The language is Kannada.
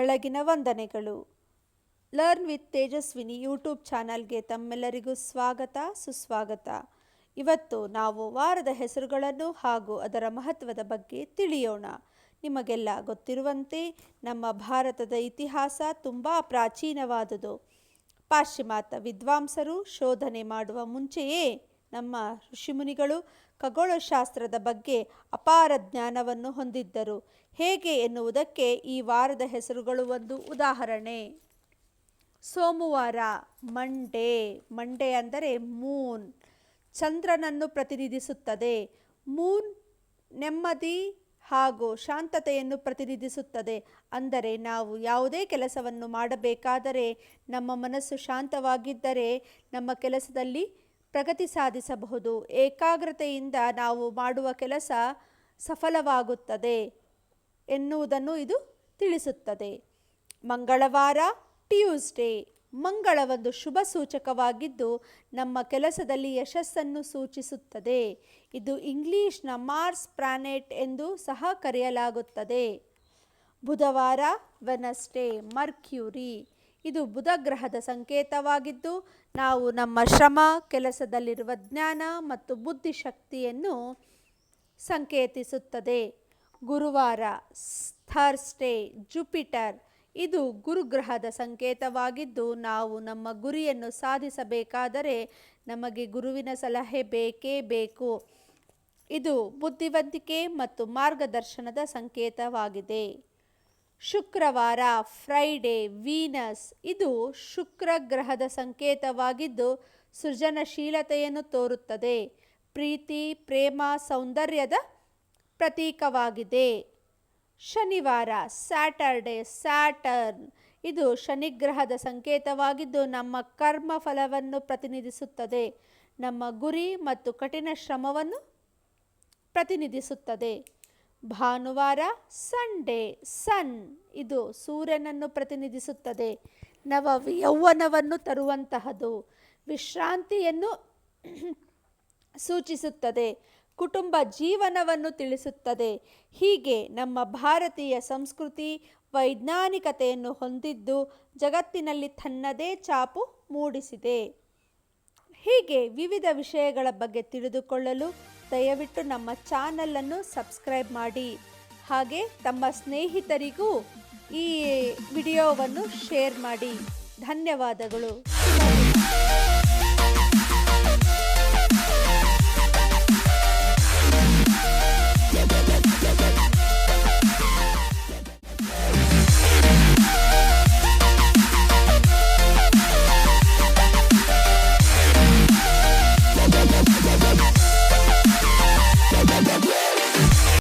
ಬೆಳಗಿನ ವಂದನೆಗಳು. ಲರ್ನ್ ವಿತ್ ತೇಜಸ್ವಿನಿ ಯೂಟ್ಯೂಬ್ ಚಾನಲ್ಗೆ ತಮ್ಮೆಲ್ಲರಿಗೂ ಸ್ವಾಗತ ಸುಸ್ವಾಗತ. ಇವತ್ತು ನಾವು ವಾರದ ಹೆಸರುಗಳನ್ನು ಹಾಗೂ ಅದರ ಮಹತ್ವದ ಬಗ್ಗೆ ತಿಳಿಯೋಣ. ನಿಮಗೆಲ್ಲ ಗೊತ್ತಿರುವಂತೆ ನಮ್ಮ ಭಾರತದ ಇತಿಹಾಸ ತುಂಬ ಪ್ರಾಚೀನವಾದುದು. ಪಾಶ್ಚಿಮಾತ್ಯ ವಿದ್ವಾಂಸರು ಶೋಧನೆ ಮಾಡುವ ಮುಂಚೆಯೇ ನಮ್ಮ ಋಷಿಮುನಿಗಳು ಖಗೋಳಶಾಸ್ತ್ರದ ಬಗ್ಗೆ ಅಪಾರ ಜ್ಞಾನವನ್ನು ಹೊಂದಿದ್ದರು. ಹೇಗೆ ಎನ್ನುವುದಕ್ಕೆ ಈ ವಾರದ ಹೆಸರುಗಳು ಒಂದು ಉದಾಹರಣೆ. ಸೋಮವಾರ ಮಂಡೇ ಅಂದರೆ ಮೂನ್, ಚಂದ್ರನನ್ನು ಪ್ರತಿನಿಧಿಸುತ್ತದೆ. ಮೂನ್ ನೆಮ್ಮದಿ ಹಾಗೂ ಶಾಂತತೆಯನ್ನು ಪ್ರತಿನಿಧಿಸುತ್ತದೆ. ಅಂದರೆ ನಾವು ಯಾವುದೇ ಕೆಲಸವನ್ನು ಮಾಡಬೇಕಾದರೆ ನಮ್ಮ ಮನಸ್ಸು ಶಾಂತವಾಗಿದ್ದರೆ ನಮ್ಮ ಕೆಲಸದಲ್ಲಿ ಪ್ರಗತಿ ಸಾಧಿಸಬಹುದು. ಏಕಾಗ್ರತೆಯಿಂದ ನಾವು ಮಾಡುವ ಕೆಲಸ ಸಫಲವಾಗುತ್ತದೆ ಎನ್ನುವುದನ್ನು ಇದು ತಿಳಿಸುತ್ತದೆ. ಮಂಗಳವಾರ ಟ್ಯೂಸ್ಡೇ, ಮಂಗಳ ಒಂದು ಶುಭ ಸೂಚಕವಾಗಿದ್ದು ನಮ್ಮ ಕೆಲಸದಲ್ಲಿ ಯಶಸ್ಸನ್ನು ಸೂಚಿಸುತ್ತದೆ. ಇದು ಇಂಗ್ಲಿಷ್ನ ಮಾರ್ಸ್ ಪ್ಲಾನೆಟ್ ಎಂದು ಸಹ ಕರೆಯಲಾಗುತ್ತದೆ. ಬುಧವಾರ ವೆನಸ್ಡೇ, ಮರ್ಕ್ಯೂರಿ, ಇದು ಬುಧ ಗ್ರಹದ ಸಂಕೇತವಾಗಿದ್ದು ನಾವು ನಮ್ಮ ಶ್ರಮ, ಕೆಲಸದಲ್ಲಿರುವ ಜ್ಞಾನ ಮತ್ತು ಬುದ್ಧಿಶಕ್ತಿಯನ್ನು ಸಂಕೇತಿಸುತ್ತದೆ. ಗುರುವಾರ ಥರ್ಸ್ಡೇ, ಜುಪಿಟರ್, ಇದು ಗುರುಗ್ರಹದ ಸಂಕೇತವಾಗಿದ್ದು ನಾವು ನಮ್ಮ ಗುರಿಯನ್ನು ಸಾಧಿಸಬೇಕಾದರೆ ನಮಗೆ ಗುರುವಿನ ಸಲಹೆ ಬೇಕೇ ಬೇಕು. ಇದು ಬುದ್ಧಿವಂತಿಕೆ ಮತ್ತು ಮಾರ್ಗದರ್ಶನದ ಸಂಕೇತವಾಗಿದೆ. ಶುಕ್ರವಾರ ಫ್ರೈಡೇ, ವೀನಸ್, ಇದು ಶುಕ್ರ ಗ್ರಹದ ಸಂಕೇತವಾಗಿದ್ದು ಸೃಜನಶೀಲತೆಯನ್ನು ತೋರುತ್ತದೆ. ಪ್ರೀತಿ, ಪ್ರೇಮ, ಸೌಂದರ್ಯದ ಪ್ರತೀಕವಾಗಿದೆ. ಶನಿವಾರ ಸ್ಯಾಟರ್ಡೇ, ಸ್ಯಾಟರ್ನ್, ಇದು ಶನಿಗ್ರಹದ ಸಂಕೇತವಾಗಿದ್ದು ನಮ್ಮ ಕರ್ಮ ಫಲವನ್ನು ಪ್ರತಿನಿಧಿಸುತ್ತದೆ. ನಮ್ಮ ಗುರಿ ಮತ್ತು ಕಠಿಣ ಶ್ರಮವನ್ನು ಪ್ರತಿನಿಧಿಸುತ್ತದೆ. ಭಾನುವಾರ ಸಂಡೇ, ಸನ್, ಇದು ಸೂರ್ಯನನ್ನು ಪ್ರತಿನಿಧಿಸುತ್ತದೆ. ನವ ಯೌವನವನ್ನು ತರುವಂತಹದ್ದು, ವಿಶ್ರಾಂತಿಯನ್ನು ಸೂಚಿಸುತ್ತದೆ, ಕುಟುಂಬ ಜೀವನವನ್ನು ತಿಳಿಸುತ್ತದೆ. ಹೀಗೆ ನಮ್ಮ ಭಾರತೀಯ ಸಂಸ್ಕೃತಿ ವೈಜ್ಞಾನಿಕತೆಯನ್ನು ಹೊಂದಿದ್ದು ಜಗತ್ತಿನಲ್ಲಿ ತನ್ನದೇ ಛಾಪು ಮೂಡಿಸಿದೆ. ಹೀಗೆ ವಿವಿಧ ವಿಷಯಗಳ ಬಗ್ಗೆ ತಿಳಿದುಕೊಳ್ಳಲು ದಯವಿಟ್ಟು ನಮ್ಮ ಚಾನಲನ್ನು ಸಬ್ಸ್ಕ್ರೈಬ್ ಮಾಡಿ. ಹಾಗೆ ತಮ್ಮ ಸ್ನೇಹಿತರಿಗೂ ಈ ವಿಡಿಯೋವನ್ನು ಶೇರ್ ಮಾಡಿ. ಧನ್ಯವಾದಗಳು.